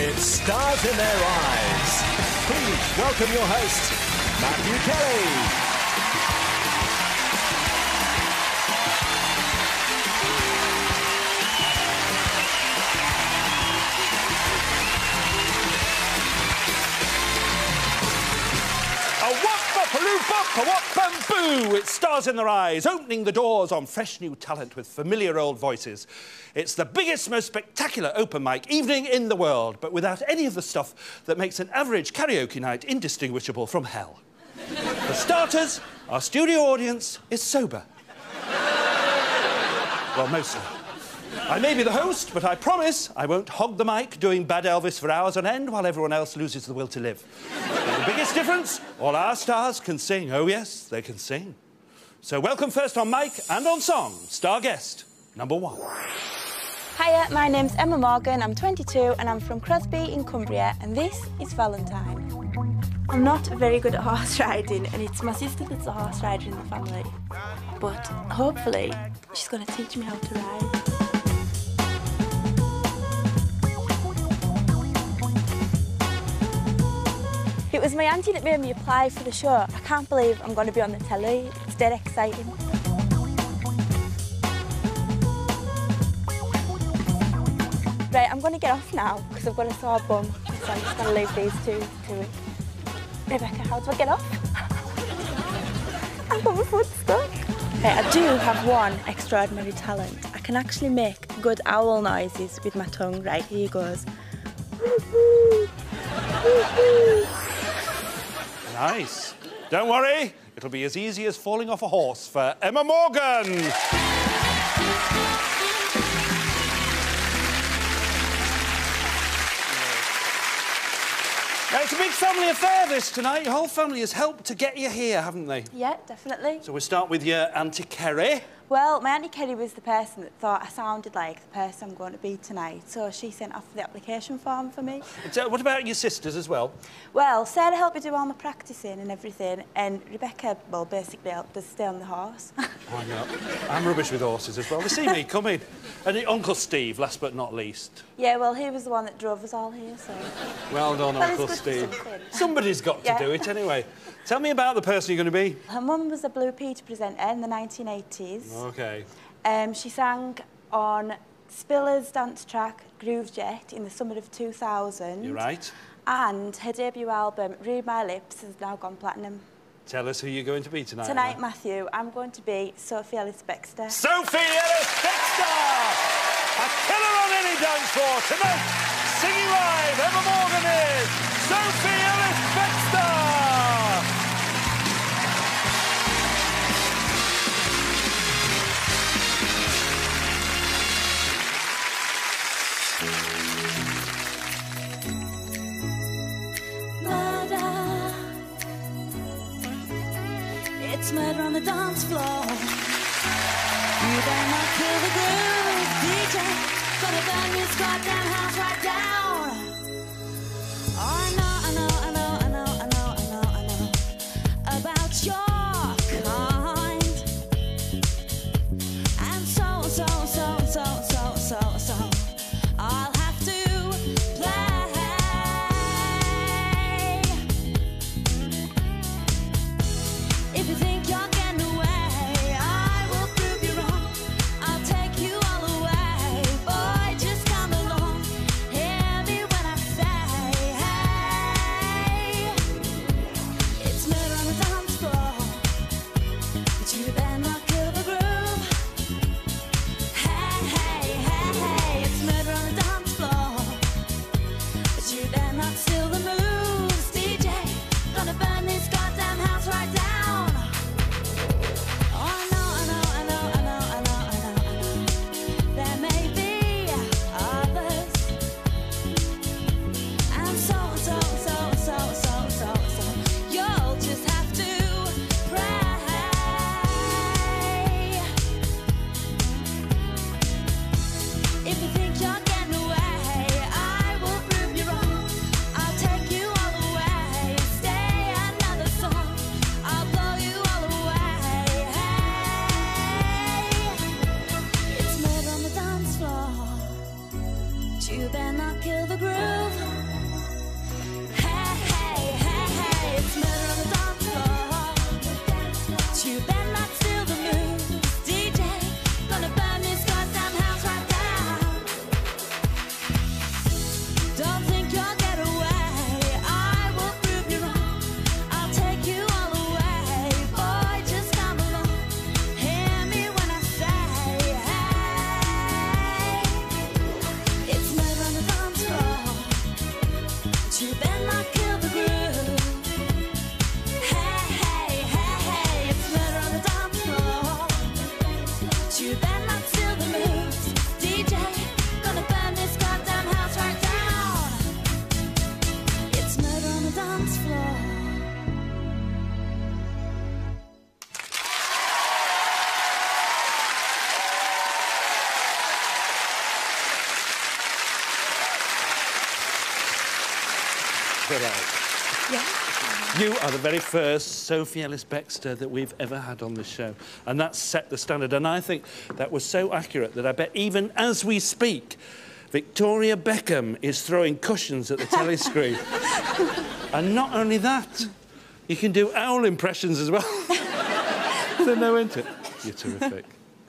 It's Stars in Their Eyes. Please welcome your host, Matthew Kelly. Bamboo! It's Stars in Their Eyes, opening the doors on fresh new talent with familiar old voices. It's the biggest, most spectacular open mic evening in the world, but without any of the stuff that makes an average karaoke night indistinguishable from hell. For starters, our studio audience is sober. Well, mostly. I may be the host, but I promise I won't hog the mic doing Bad Elvis for hours on end while everyone else loses the will to live. The biggest difference, all our stars can sing. Oh, yes, they can sing. So welcome first on mic and on song, star guest number 1. Hiya, my name's Emma Morgan, I'm 22 and I'm from Crosby in Cumbria, and this is Valentine. I'm not very good at horse riding, and it's my sister that's a horse rider in the family. But hopefully she's going to teach me how to ride. It was my auntie that made me apply for the show. I can't believe I'm going to be on the telly. It's dead exciting. Right, I'm going to get off now because I've got a sore bum, so I'm just going to leave these two to it. Rebecca, how do I get off? I've got my foot stuck. Right, I do have one extraordinary talent. I can actually make good owl noises with my tongue. Right, here goes. Nice. Don't worry, it'll be as easy as falling off a horse for Emma Morgan. Now, it's a big family affair, this, tonight. Your whole family has helped to get you here, haven't they? Yeah, definitely. So we'll start with your Auntie Kerry. Well, my Auntie Kerry was the person that thought I sounded like the person I'm going to be tonight, so she sent off the application form for me. What about your sisters as well? Well, Sarah helped me do all my practising and everything, and Rebecca, well, basically helped us stay on the horse. Why not? I'm rubbish with horses as well. They see me coming. And Uncle Steve, last but not least. Yeah, well, he was the one that drove us all here, so... Well done, Uncle Steve. Somebody's got to do it anyway. Tell me about the person you're going to be. Her mum was a Blue Peter presenter in the 1980s. OK. She sang on Spiller's dance track, Groove Jet, in the summer of 2000. You're right. And her debut album, Read My Lips, has now gone platinum. Tell us who you're going to be tonight. Tonight, Matthew, I'm going to be Sophie Ellis-Bextor. Sophie Ellis-Bextor! A killer on any dance floor. Tonight, singing live, Emma Morgan is Sophie Ellis-Bextor! It's murder on the dance floor. You better not kill the groove, DJ. Gonna burn this goddamn house right down. Oh, I know about your kind. And so I'll have to play. If you think you're getting away, I will prove you wrong. I'll take you all away. Boy, just come along. Hear me when I say, hey. It's murder on the dance floor, but you better not kill the groove. Hey, it's murder on the dance floor, but you better not steal the moves, DJ. Gonna burn this goddamn house right down. You better not steal the moon, DJ. Gonna burn this goddamn house right down. Don't think you'll get away. I will prove you wrong. I'll take you all away. Boy, just come along. Hear me when I say, hey. It's murder on the dance floor. But you better not kill the groove. Hey, hey, hey, hey. It's murder on the dance floor. But you better not steal the moves. DJ, gonna burn this goddamn house right down. It's murder on the dance floor. You are the very first Sophie Ellis-Bextor that we've ever had on this show. And that set the standard. And I think that was so accurate that I bet even as we speak, Victoria Beckham is throwing cushions at the telly screen. And not only that, you can do owl impressions as well. There's no end to it. You're terrific.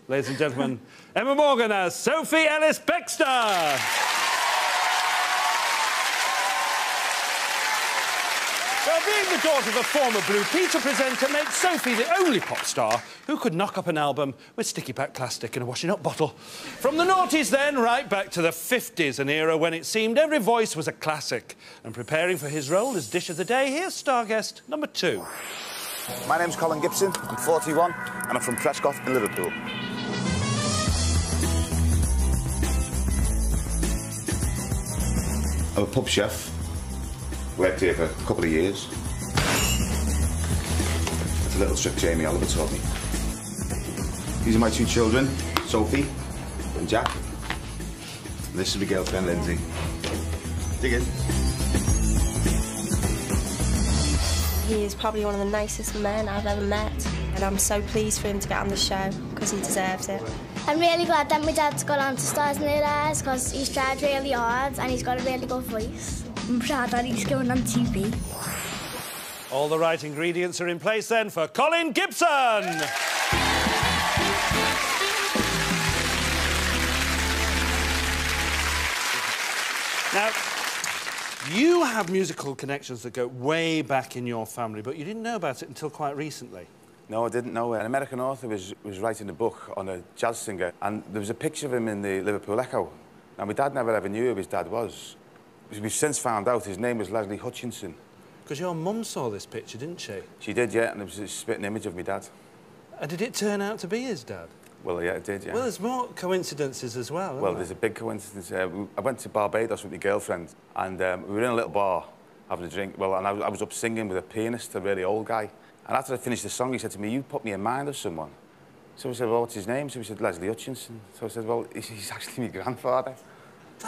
Ladies and gentlemen, Emma Morgan as Sophie Ellis-Bextor. Well, being the daughter of a former Blue Peter presenter makes Sophie the only pop star who could knock up an album with sticky pack plastic in a washing up bottle. From the noughties then, right back to the 50s, an era when it seemed every voice was a classic. And preparing for his role as Dish of the Day, here's star guest number 2. My name's Colin Gibson, I'm 41, and I'm from Prescott in Liverpool. I'm a pub chef. Worked here for a couple of years. That's a little trick Jamie Oliver taught me. These are my 2 children, Sophie and Jack. And this is my girlfriend, Lindsay. Dig in. He is probably one of the nicest men I've ever met, and I'm so pleased for him to get on the show because he deserves it. I'm really glad that my dad's got on to Stars Near Eyes because he's tried really hard and he's got a really good voice. I'm proud that he's going on TV. All the right ingredients are in place then for Colin Gibson. Now, you have musical connections that go way back in your family, but you didn't know about it until quite recently. No, I didn't know. An American author was writing a book on a jazz singer, and there was a picture of him in the Liverpool Echo. Now, my dad never ever knew who his dad was. We've since found out his name was Leslie Hutchinson. Because your mum saw this picture, didn't she? She did, yeah, and it was a spitting image of my dad. And did it turn out to be his dad? Well, yeah, it did, yeah. Well, there's more coincidences as well, Well, there's a big coincidence. I went to Barbados with my girlfriend, and we were in a little bar having a drink. Well, and I was up singing with a pianist, a really old guy. And after I finished the song, he said to me, "You put me in mind of someone." So I said, "Well, what's his name?" So he said, "Leslie Hutchinson." So I said, "Well, he's actually my grandfather."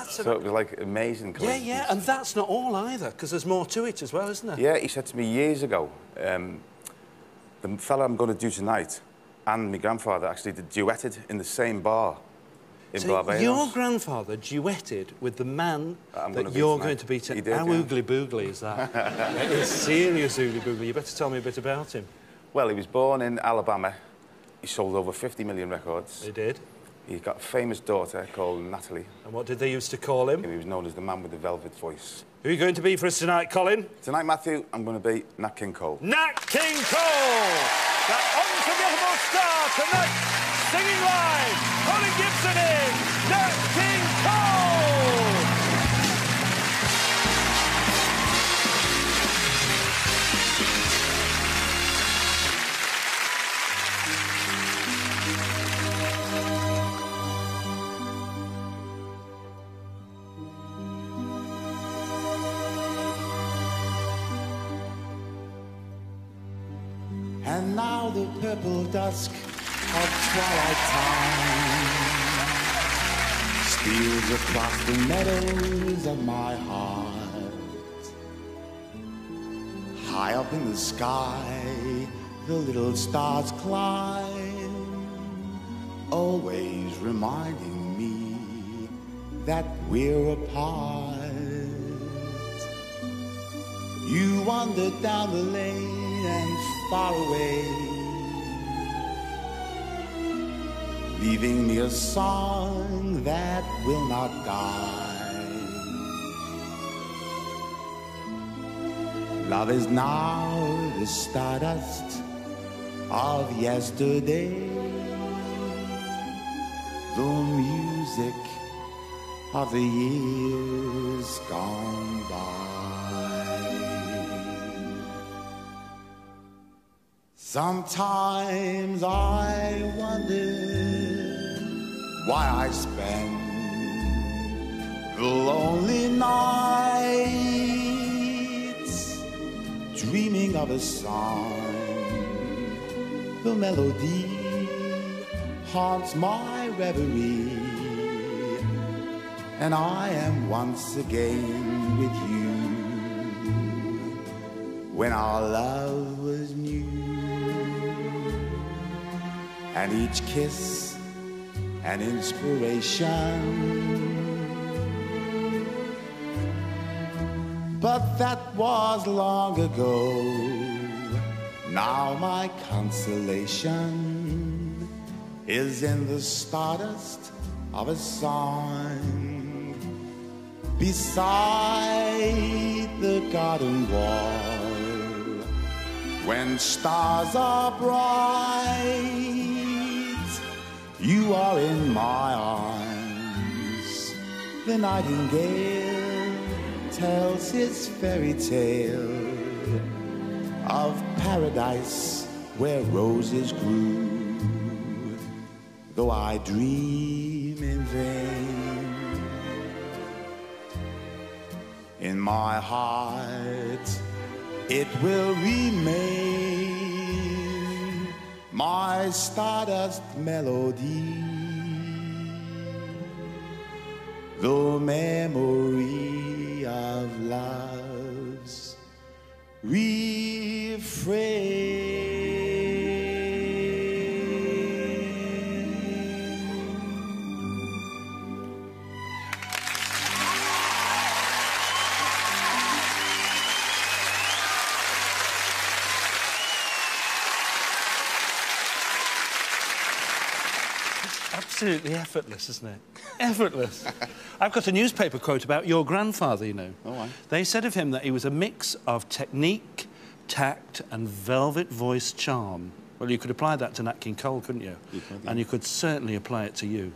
So it was like amazing coincidence. Yeah, and that's not all either, because there's more to it as well, isn't there? Yeah, he said to me years ago, the fella I'm going to do tonight and my grandfather actually duetted in the same bar in Barbados. Your grandfather duetted with the man that you're going to be tonight. How oogly boogly is that? It is serious oogly boogly. You better tell me a bit about him. Well, he was born in Alabama. He sold over 50 million records. He did. He's got a famous daughter called Natalie. And what did they used to call him? He was known as the man with the velvet voice. Who are you going to be for us tonight, Colin? Tonight, Matthew, I'm going to be Nat King Cole. Nat King Cole! That unforgettable star tonight, singing live, Colin Gibson is Nat King Cole! And now the purple dusk of twilight time steals across the meadows of my heart. High up in the sky, the little stars climb, always reminding me that we're apart. You wandered down the lane and far away, leaving me a song that will not die. Love is now the stardust of yesterday, the music of the years gone by. Sometimes I wonder why I spend the lonely nights dreaming of a song. The melody haunts my reverie, and I am once again with you when our love was new, and each kiss an inspiration. But that was long ago. Now my consolation is in the stardust of a song beside the garden wall. When stars are bright, you are in my arms. The nightingale tells his fairy tale of paradise where roses grew, though I dream in vain. In my heart it will remain, my stardust melody, the memory of love's refrain. Absolutely effortless, isn't it? Effortless. I've got a newspaper quote about your grandfather, you know. Oh, aye. They said of him that he was a mix of technique, tact and velvet voice charm. Well, you could apply that to Nat King Cole, couldn't you? You could, yeah. And you could certainly apply it to you.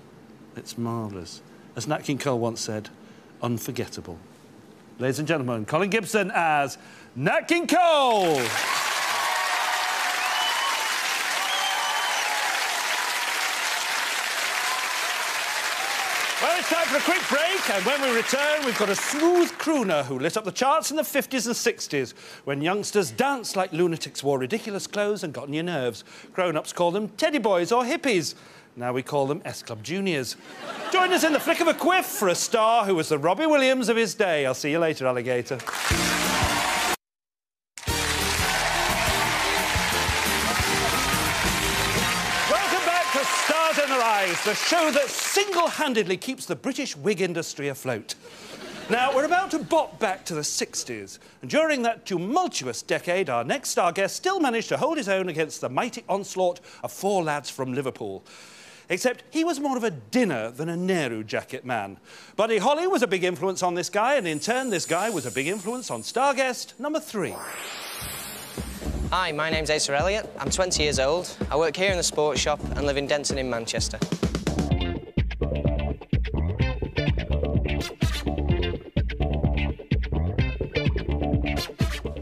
It's marvellous. As Nat King Cole once said, unforgettable. Ladies and gentlemen, Colin Gibson as Nat King Cole! Well, it's time for a quick break, and when we return, we've got a smooth crooner who lit up the charts in the 50s and 60s when youngsters danced like lunatics, wore ridiculous clothes and got on your nerves. Grown-ups call them teddy boys or hippies. Now we call them S-Club Juniors. Join us in the flick of a quiff for a star who was the Robbie Williams of his day. I'll see you later, alligator. Stars in Their Eyes, the show that single-handedly keeps the British wig industry afloat. Now, we're about to bop back to the 60s, and during that tumultuous decade, our next star guest still managed to hold his own against the mighty onslaught of four lads from Liverpool. Except he was more of a dinner than a Nehru jacket man. Buddy Holly was a big influence on this guy, and in turn, this guy was a big influence on star guest number 3. Hi, my name's Asa Elliott. I'm 20 years old. I work here in the sports shop and live in Denton in Manchester.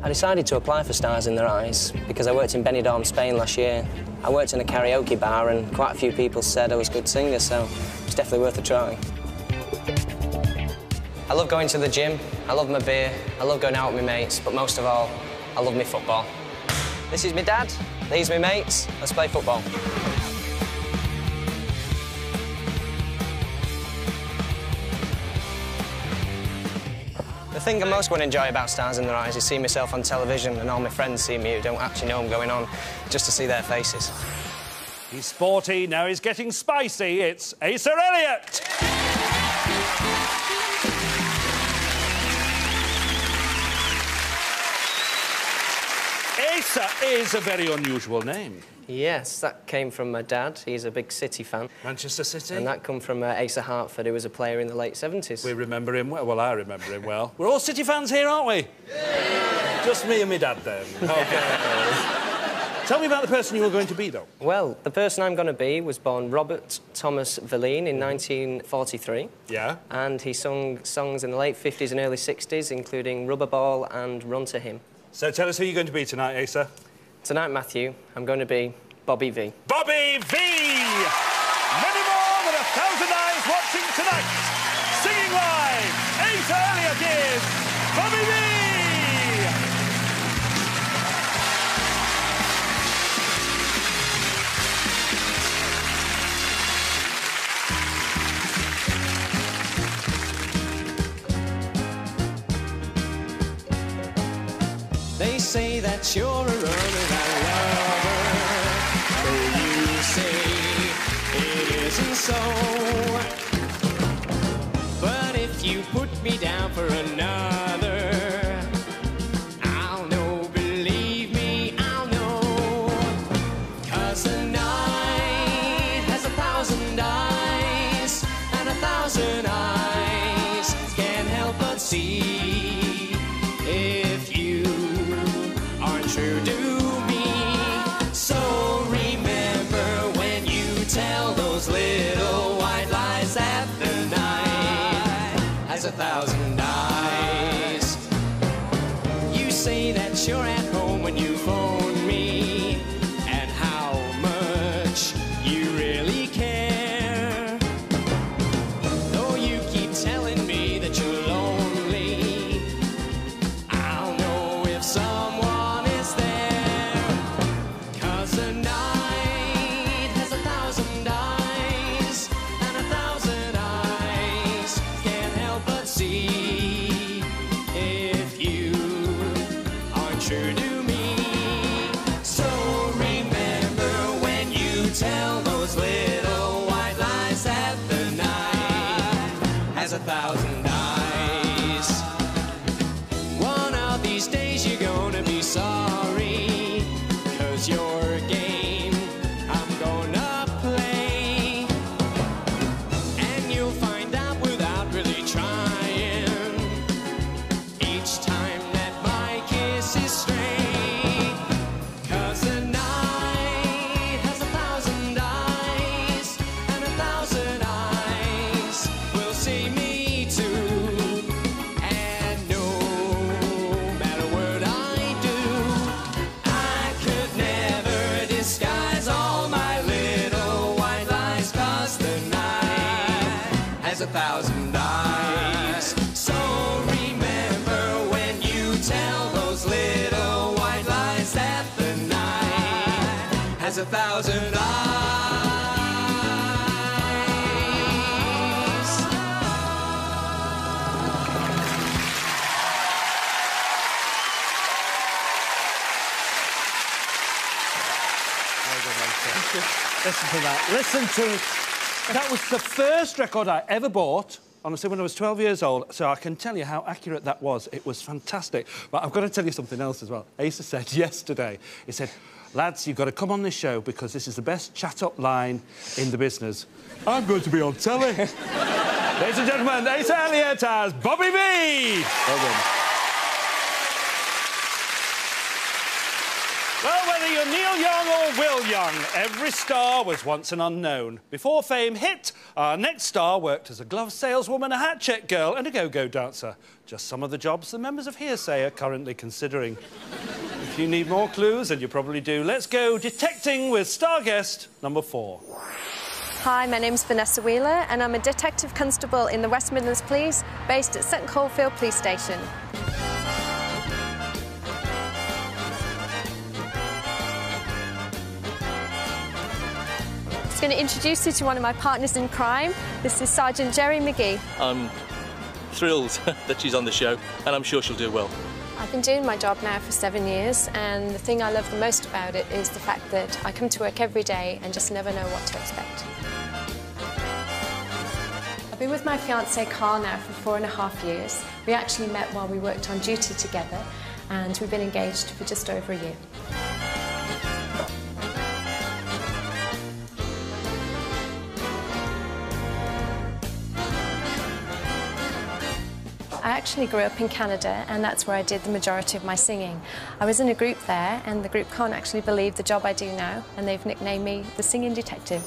I decided to apply for Stars in Their Eyes because I worked in Benidorm, Spain last year. I worked in a karaoke bar and quite a few people said I was a good singer, so it's definitely worth a try. I love going to the gym, I love my beer, I love going out with my mates, but most of all, I love my football. This is my dad, these are my mates, let's play football. The thing I most want to enjoy about Stars in Their Eyes is seeing myself on television and all my friends see me who don't actually know I'm going on, just to see their faces. He's sporty, now he's getting spicy. It's Asa Elliott! Asa is a very unusual name. Yes, that came from my dad. He's a big City fan. Manchester City? And that come from Asa Hartford, who was a player in the late 70s. We remember him well. Well, I remember him well. We're all City fans here, aren't we? Yeah. Just me and my dad, then. OK. Tell me about the person you were going to be, though. Well, the person I'm going to be was born Robert Thomas Verleen in 1943. Yeah. And he sung songs in the late 50s and early 60s, including Rubber Ball and Run to Him. So tell us who you're going to be tonight, Asa. Tonight, Matthew, I'm going to be Bobby V. Bobby V! Many more than 1,000 eyes watching tonight. Singing live, 8 earlier years, Bobby V! They say that you're a runaround lover, but you say it isn't so. But if you put me down for another, I'll know, believe me, I'll know. 'Cause the night has 1,000 eyes, and 1,000 eyes can't help but see. True to me, so remember when you tell those little white lies that the night has 1,000 eyes. You say that you're at home when you phone me, and how much you really care. Though you keep telling me that you're lonely, I'll know if someone true to me. So remember when you tell those little white lies that the night has 1,000 eyes. One of these days you're gonna be sorry, 'cause your game I'm gonna play, and you'll find out without really trying each time that my kiss is straight. 'Cause the night has 1,000 eyes, and 1,000 eyes will see me too. And no matter what I do, I could never disguise all my little white lies. 'Cause the night has 1,000 eyes. So remember when you tell those little white lies that the night has 1,000 eyes. Listen to that. Listen to it. That was the first record I ever bought, honestly, when I was 12 years old, so I can tell you how accurate that was. It was fantastic. But I've got to tell you something else as well. Asa said yesterday, he said, lads, you've got to come on this show because this is the best chat-up line in the business. I'm going to be on telly. Ladies and gentlemen, Asa Elliott as Bobby V. Well done. Well, whether you're Neil Young or Will Young, every star was once an unknown. Before fame hit, our next star worked as a glove saleswoman, a hat-check girl and a go-go dancer. Just some of the jobs the members of Hearsay are currently considering. If you need more clues, and you probably do, let's go detecting with star guest number 4. Hi, my name's Vanessa Wheeler and I'm a detective constable in the West Midlands Police based at St Coldfield Police Station. I'm going to introduce you to one of my partners in crime. This is Sergeant Jerry McGee. I'm thrilled that she's on the show and I'm sure she'll do well. I've been doing my job now for 7 years and the thing I love the most about it is the fact that I come to work every day and just never know what to expect. I've been with my fiancé Carl now for 4.5 years. We actually met while we worked on duty together and we've been engaged for just over a year. actually grew up in Canada, and that's where I did the majority of my singing. I was in a group there, and the group can't actually believe the job I do now, and they've nicknamed me the Singing Detective.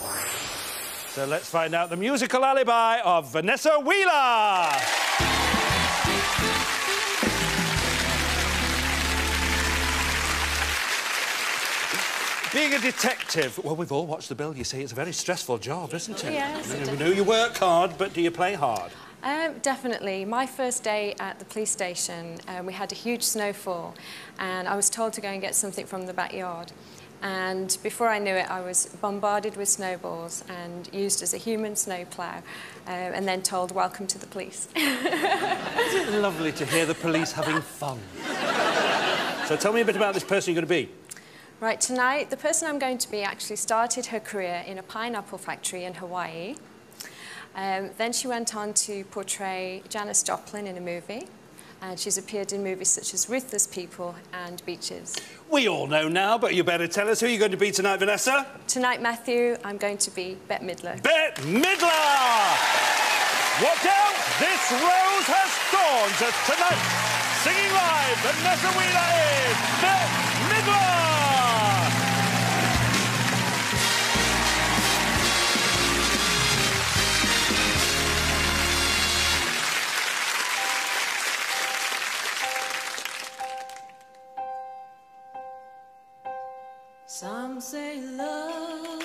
So let's find out the musical alibi of Vanessa Wheeler. Being a detective, well, we've all watched The Bill, you see. It's a very stressful job, isn't it? Yes, it We know you work hard, but do you play hard? Definitely. My first day at the police station, we had a huge snowfall, and I was told to go and get something from the backyard. And before I knew it, I was bombarded with snowballs and used as a human snowplow, and then told, "Welcome to the police." Isn't it lovely to hear the police having fun? So tell me a bit about this person you're going to be. Right, tonight, the person I'm going to be actually started her career in a pineapple factory in Hawaii. Then she went on to portray Janis Joplin in a movie, and she's appeared in movies such as Ruthless People and Beaches. We all know now, but you better tell us who you're going to be tonight, Vanessa. Tonight, Matthew, I'm going to be Bette Midler. Bette Midler! Watch out! This rose has thorns. As tonight, singing live, Vanessa Wheeler is Bette Midler! Some say love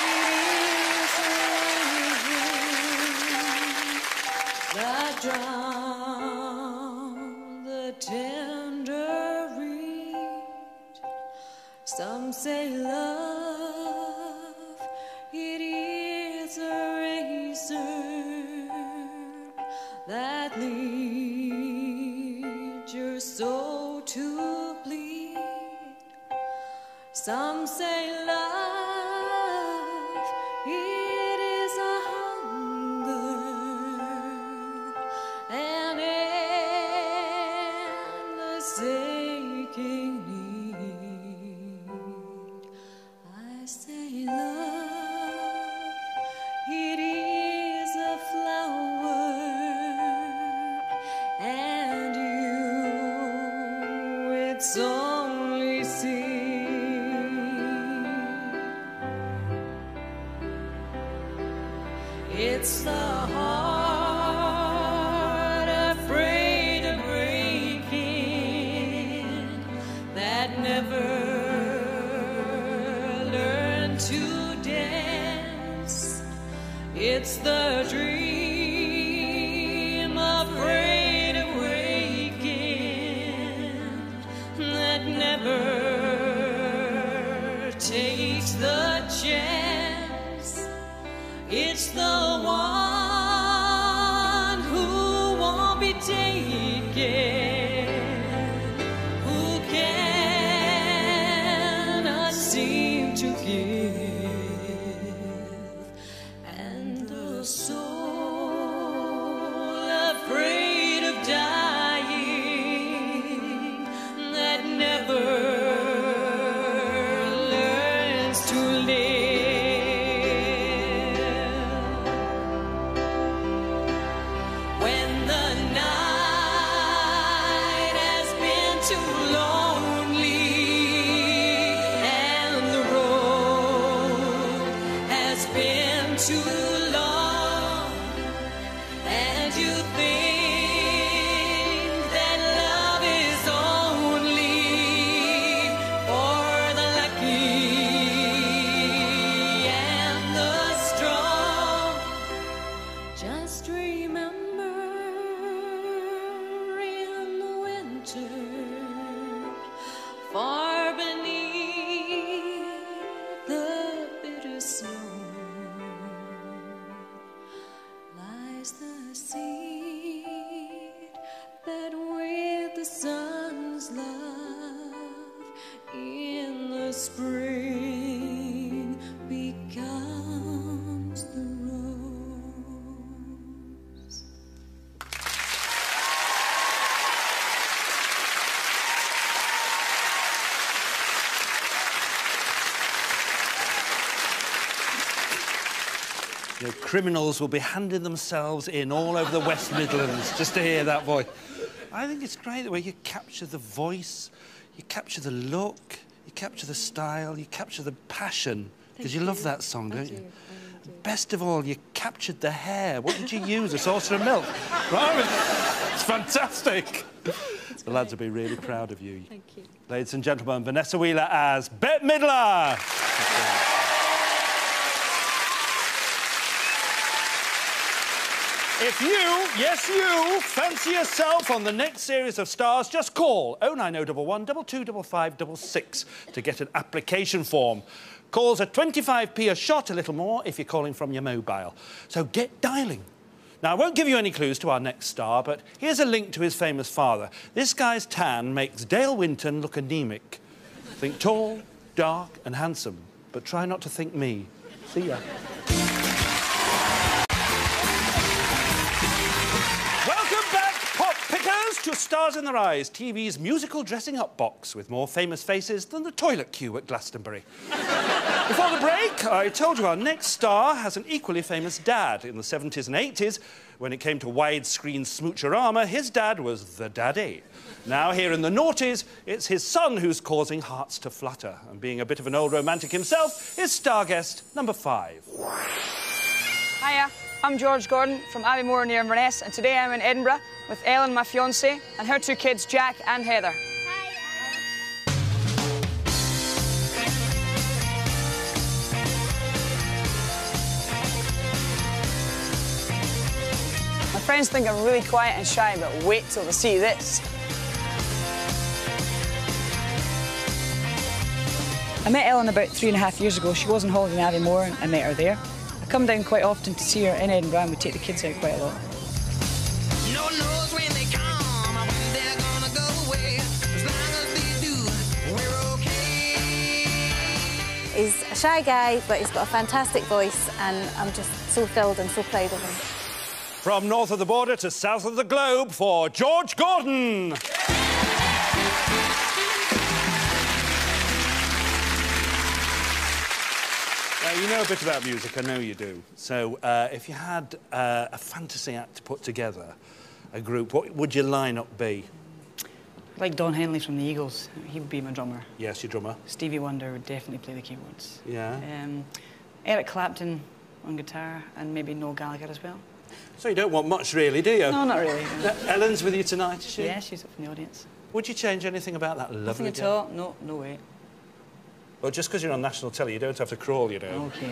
is a that drown the tender reed. Some say love, it is a razor that leads your soul to bleed. Some say love, it is a hunger and endless aching need. I say love, it is a flower and you, it's only seed. It's the heart afraid of breaking that never learned to dance. It's the dream afraid of waking that never takes the chance. It's the one who won't be taken, who cannot seem to give, and the soul afraid of dying that never learns to live. Too long, and you think that love is only for the lucky. You know, criminals will be handing themselves in all over the West Midlands just to hear that voice. I think it's great the way you capture the voice, you capture the look, you capture the style, you capture the passion. Because you love that song, don't you? Best of all, you captured the hair. What did you use? A saucer of milk? Right? It's fantastic. The lads will be really proud of you. Thank you. Ladies and gentlemen, Vanessa Wheeler as Bette Midler. If you, yes you, fancy yourself on the next series of Stars, just call 09011 225566 to get an application form. Calls are 25p a shot, a little more if you're calling from your mobile. So get dialing. Now, I won't give you any clues to our next star, but here's a link to his famous father. This guy's tan makes Dale Winton look anemic. Think tall, dark and handsome, but try not to think me. See ya. To Stars in Their Eyes, TV's musical dressing-up box with more famous faces than the toilet queue at Glastonbury. Before the break, I told you our next star has an equally famous dad. In the 70s and 80s, when it came to widescreen smoocherama, his dad was the daddy. Now, here in the noughties, it's his son who's causing hearts to flutter. And being a bit of an old romantic himself, is star guest number 5. Hiya, I'm George Gordon from Abbeymoor near Inverness, and today I'm in Edinburgh with Ellen, my fiancée, and her 2 kids, Jack and Heather. My friends think I'm really quiet and shy, but wait till they see this. I met Ellen about 3.5 years ago. She was on holiday in Abbeymoor and I met her there. I come down quite often to see her in Edinburgh and we take the kids out quite a lot. No one knows when they come or when they're gonna go away. As long as they do, we're okay. He's a shy guy, but he's got a fantastic voice, and I'm just so thrilled and so proud of him. From north of the border to south of the globe for George Gordon. You know a bit about music, I know you do. So, if you had a fantasy act to put together, a group, what would your lineup be? Like Don Henley from the Eagles, he would be my drummer. Yes, your drummer. Stevie Wonder would definitely play the keyboards. Yeah. Eric Clapton on guitar, and maybe Noel Gallagher as well. So you don't want much, really, do you? No, not really. No. Ellen's with you tonight, is she? Yeah, she's up in the audience. Would you change anything about that lovely Nothing at all. No, no way. Well, just because you're on national telly, you don't have to crawl, you know. OK.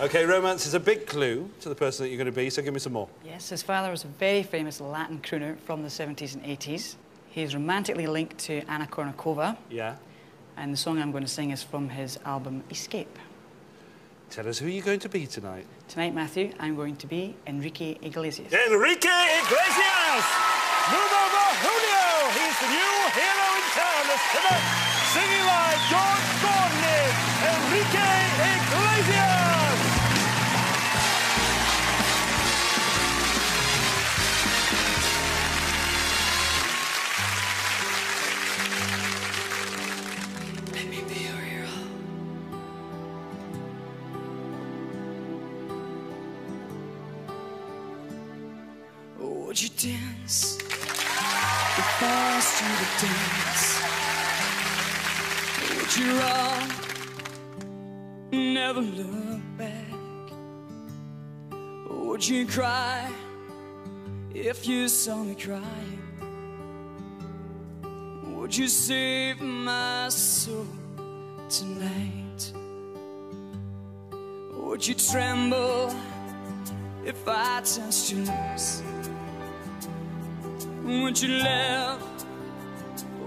OK, romance is a big clue to the person that you're going to be, so give me some more. Yes, his father was a very famous Latin crooner from the 70s and 80s. He's romantically linked to Anna Kournikova. Yeah. And the song I'm going to sing is from his album Escape. Tell us who you're going to be tonight. Tonight, Matthew, I'm going to be Enrique Iglesias. Enrique Iglesias! Move over, Julio! He's the new hero in town this tonight. Singing live, George Gordon is Enrique Iglesias! Let me be your hero. Would you dance? If I asked you to dance, would you run? Never look back. Would you cry if you saw me crying? Would you save my soul tonight? Would you tremble if I touched your lips? Would you laugh?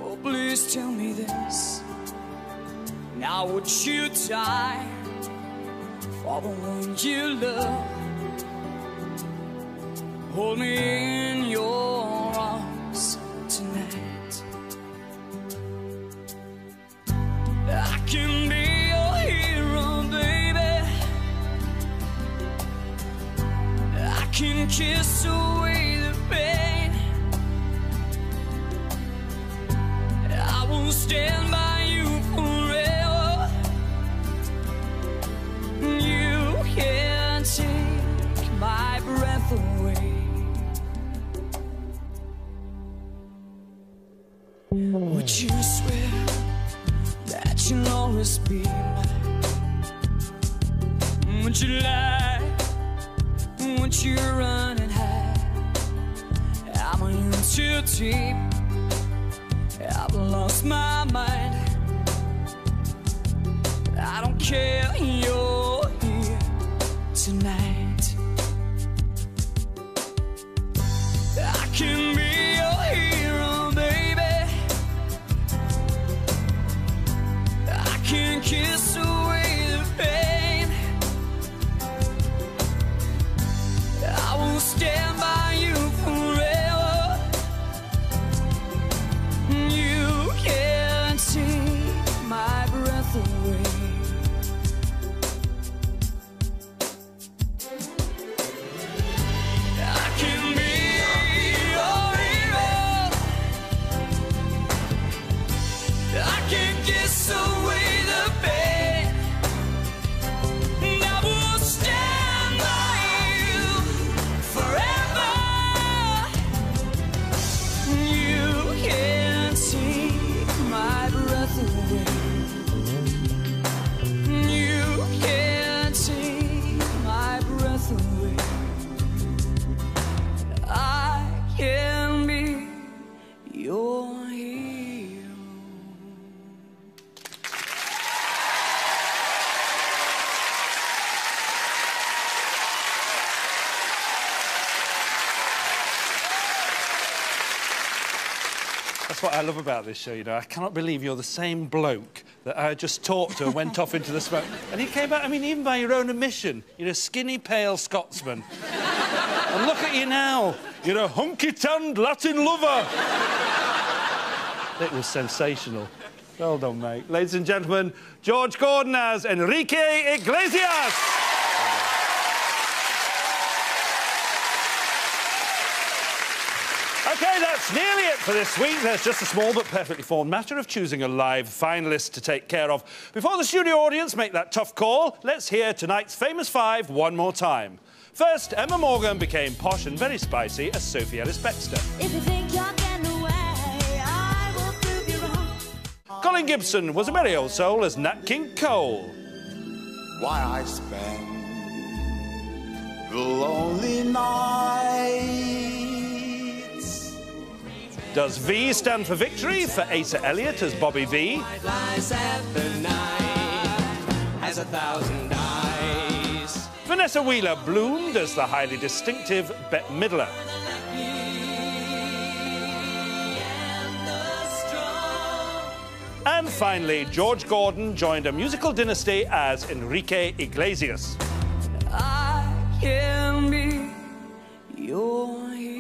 Oh, please tell me this. Now would you die for the one you love? Hold me in your arms tonight. I can be your hero, baby. I can kiss away the pain. I will stand by you forever. You can't take be mine? Would you lie? Would you run and hide? Am I in too deep? I've lost my mind. I don't care, you're here tonight. I can be your hero, baby. I can kiss away the pain. I will stand by you forever. You can't take my breath away. I can be your hero. I can kiss away the pain. I will stand by you forever. You can't take my breath away. You can't take my breath away. I can be your hero. That's what I love about this show, you know. I cannot believe you're the same bloke that I just talked to and went off into the smoke. And he came back, I mean, even by your own admission, you're a skinny, pale Scotsman. And look at you now. You're a hunky-tanned Latin lover. It was sensational. Well done, mate. Ladies and gentlemen, George Gordon as Enrique Iglesias. OK, that's nearly it for this week. There's just a small but perfectly formed matter of choosing a live finalist to take care of. Before the studio audience make that tough call, let's hear tonight's famous five one more time. First, Emma Morgan became posh and very spicy as Sophie Ellis-Bextor. If you think you're getting away, I will prove you wrong. Colin Gibson was a merry old soul as Nat King Cole. Why I spend the lonely nights. Does V stand for victory for Asa Elliott as Bobby V? White lies at the night has 1,000 eyes. Vanessa Wheeler bloomed as the highly distinctive Bette Midler. And finally, George Gordon joined a musical dynasty as Enrique Iglesias. I can be your hero.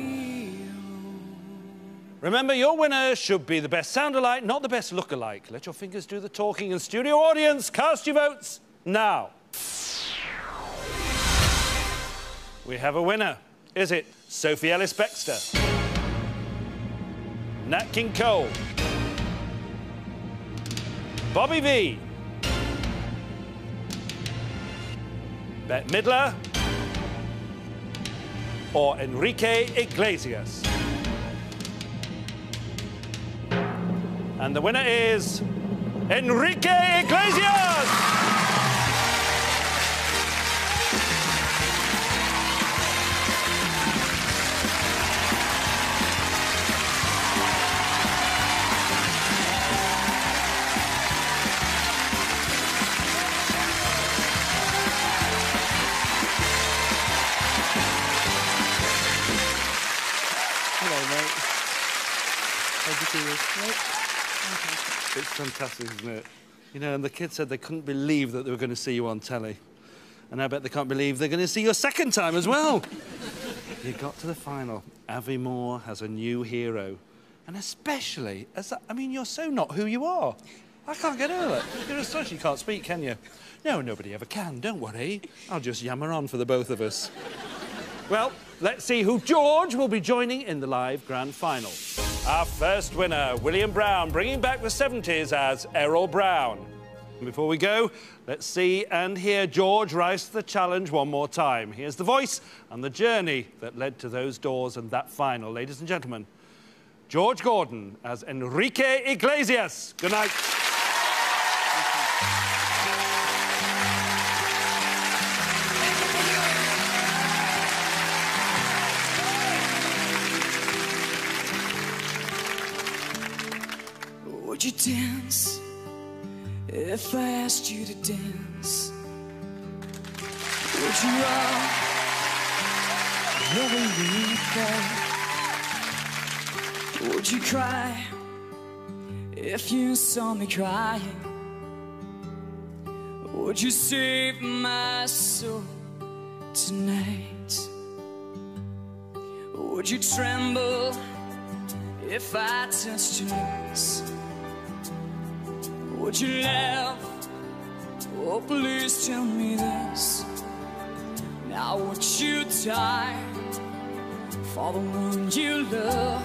Remember, your winner should be the best sound-alike, not the best look-alike. Let your fingers do the talking, and studio audience, cast your votes now. We have a winner. Is it Sophie Ellis-Bextor, Nat King Cole, Bobby V, Bette Midler, or Enrique Iglesias? And the winner is Enrique Iglesias! Hello, mate. How'd you do this? It's fantastic, isn't it? You know, and the kids said they couldn't believe that they were going to see you on telly. And I bet they can't believe they're going to see you a second time as well. You got to the final. Avi Moore has a new hero. And especially, as that, I mean, you're so not who you are. I can't get over it. You're a such, you can't speak, can you? No, nobody ever can, don't worry. I'll just yammer on for the both of us. Well, let's see who George will be joining in the live grand final. Our first winner, William Brown, bringing back the 70s as Errol Brown. Before we go, let's see and hear George rise to the challenge one more time. Here's the voice and the journey that led to those doors and that final. Ladies and gentlemen, George Gordon as Enrique Iglesias. Good night. Would you dance if I asked you to dance? Would you run wherever we go? Would you cry if you saw me crying? Would you save my soul tonight? Would you tremble if I touched your lips? Would you laugh? Oh, please tell me this. Now would you die for the one you love?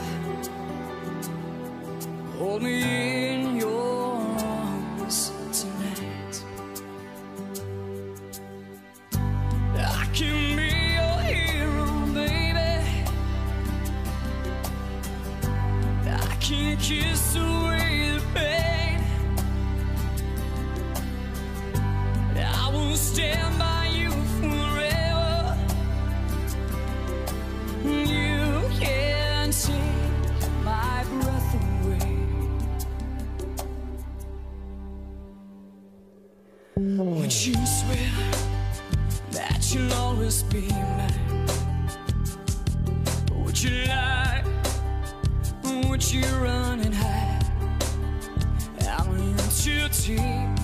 Hold me in your arms tonight. I can be your hero, baby. I can kiss away the pain. I will stand by you forever. You can't take my breath away. Would you swear that you'll always be mine? Would you lie? Would you run and hide? I'm in too deep